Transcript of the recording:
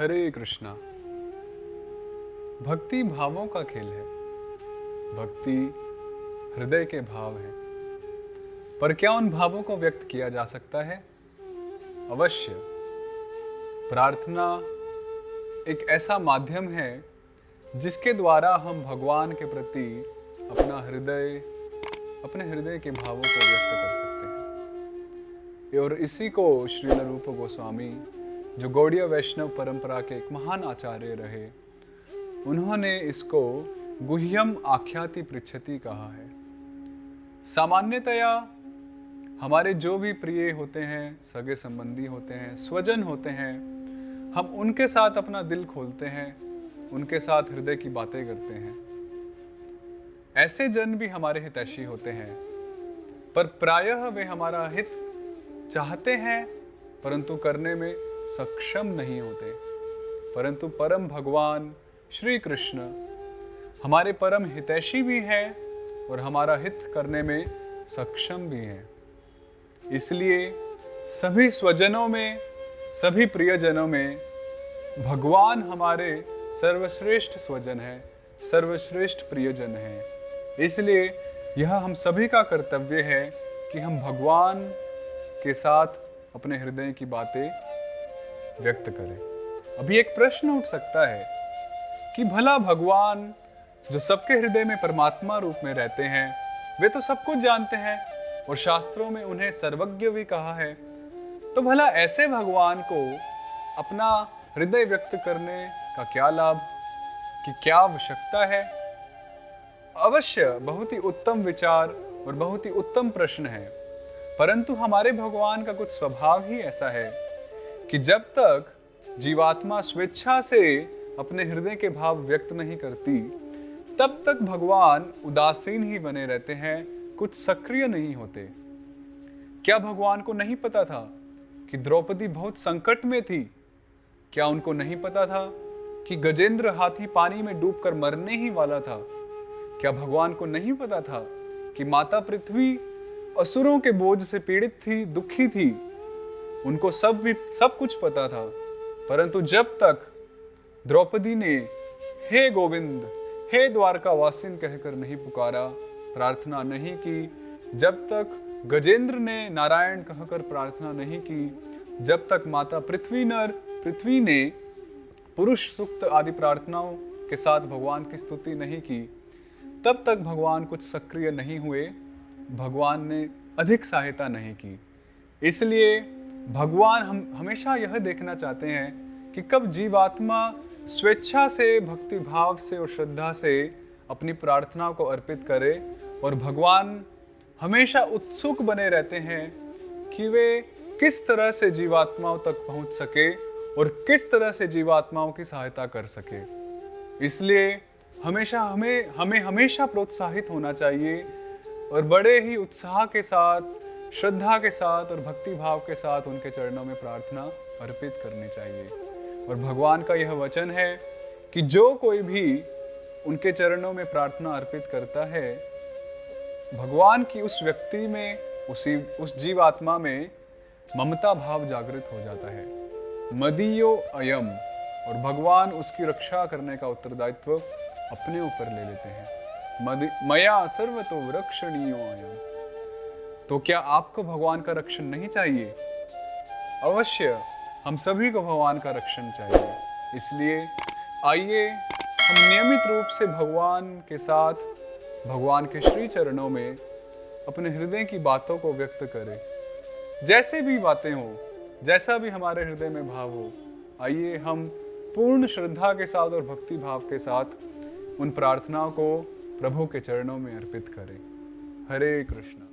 हरे कृष्णा। भक्ति भावों का खेल है। भक्ति हृदय के भाव है। पर क्या उन भावों को व्यक्त किया जा सकता है? अवश्य। प्रार्थना एक ऐसा माध्यम है जिसके द्वारा हम भगवान के प्रति अपने हृदय के भावों को व्यक्त कर सकते हैं। और इसी को श्रील रूप गोस्वामी, जो गौड़ीय वैष्णव परंपरा के एक महान आचार्य रहे, उन्होंने इसको गुह्यम आख्याति पृच्छति कहा है। सामान्यतया हमारे जो भी प्रिय होते हैं, सगे संबंधी होते हैं, स्वजन होते हैं, हम उनके साथ अपना दिल खोलते हैं, उनके साथ हृदय की बातें करते हैं। ऐसे जन भी हमारे हितैषी होते हैं, पर प्रायः वे हमारा हित चाहते हैं परंतु करने में सक्षम नहीं होते। परंतु परम भगवान श्री कृष्ण हमारे परम हितैषी भी हैं और हमारा हित करने में सक्षम भी हैं। इसलिए सभी स्वजनों में, सभी प्रियजनों में भगवान हमारे सर्वश्रेष्ठ स्वजन है, सर्वश्रेष्ठ प्रियजन है। इसलिए यह हम सभी का कर्तव्य है कि हम भगवान के साथ अपने हृदय की बातें व्यक्त करें। अभी एक प्रश्न उठ सकता है कि भला भगवान जो सबके हृदय में परमात्मा रूप में रहते हैं, वे तो सब कुछ जानते हैं और शास्त्रों में उन्हें सर्वज्ञ भी कहा है, तो भला ऐसे भगवान को अपना हृदय व्यक्त करने का क्या लाभ, कि क्या आवश्यकता है? अवश्य बहुत ही उत्तम विचार और बहुत ही उत्तम प्रश्न है। परंतु हमारे भगवान का कुछ स्वभाव ही ऐसा है कि जब तक जीवात्मा स्वेच्छा से अपने हृदय के भाव व्यक्त नहीं करती, तब तक भगवान उदासीन ही बने रहते हैं, कुछ सक्रिय नहीं होते। क्या भगवान को नहीं पता था कि द्रौपदी बहुत संकट में थी? क्या उनको नहीं पता था कि गजेंद्र हाथी पानी में डूबकर मरने ही वाला था? क्या भगवान को नहीं पता था कि माता पृथ्वी असुरों के बोझ से पीड़ित थी, दुखी थी? उनको सब कुछ पता था। परंतु जब तक द्रौपदी ने हे गोविंद, हे द्वारका वासिन कहकर नहीं पुकारा, प्रार्थना नहीं की, जब तक गजेंद्र ने नारायण कहकर प्रार्थना नहीं की, जब तक माता पृथ्वी ने पुरुष सूक्त आदि प्रार्थनाओं के साथ भगवान की स्तुति नहीं की, तब तक भगवान कुछ सक्रिय नहीं हुए, भगवान ने अधिक सहायता नहीं की। इसलिए भगवान हम हमेशा यह देखना चाहते हैं कि कब जीवात्मा स्वेच्छा से, भक्ति भाव से और श्रद्धा से अपनी प्रार्थनाओं को अर्पित करे, और भगवान हमेशा उत्सुक बने रहते हैं कि वे किस तरह से जीवात्माओं तक पहुंच सके और किस तरह से जीवात्माओं की सहायता कर सके। इसलिए हमें हमेशा प्रोत्साहित होना चाहिए और बड़े ही उत्साह के साथ, श्रद्धा के साथ और भक्ति भाव के साथ उनके चरणों में प्रार्थना अर्पित करनी चाहिए। और भगवान का यह वचन है कि जो कोई भी उनके चरणों में प्रार्थना अर्पित करता है, भगवान की उस व्यक्ति में, उस जीवात्मा में ममता भाव जागृत हो जाता है। मदीयो अयम, और भगवान उसकी रक्षा करने का उत्तरदायित्व अपने ऊपर ले लेते हैं। मया सर्वतो रक्षणीयो अयम। तो क्या आपको भगवान का रक्षण नहीं चाहिए? अवश्य हम सभी को भगवान का रक्षण चाहिए। इसलिए आइए हम नियमित रूप से भगवान के साथ, भगवान के श्री चरणों में अपने हृदय की बातों को व्यक्त करें। जैसे भी बातें हो, जैसा भी हमारे हृदय में भाव हो, आइए हम पूर्ण श्रद्धा के साथ और भक्ति भाव के साथ उन प्रार्थनाओं को प्रभु के चरणों में अर्पित करें। हरे कृष्णा।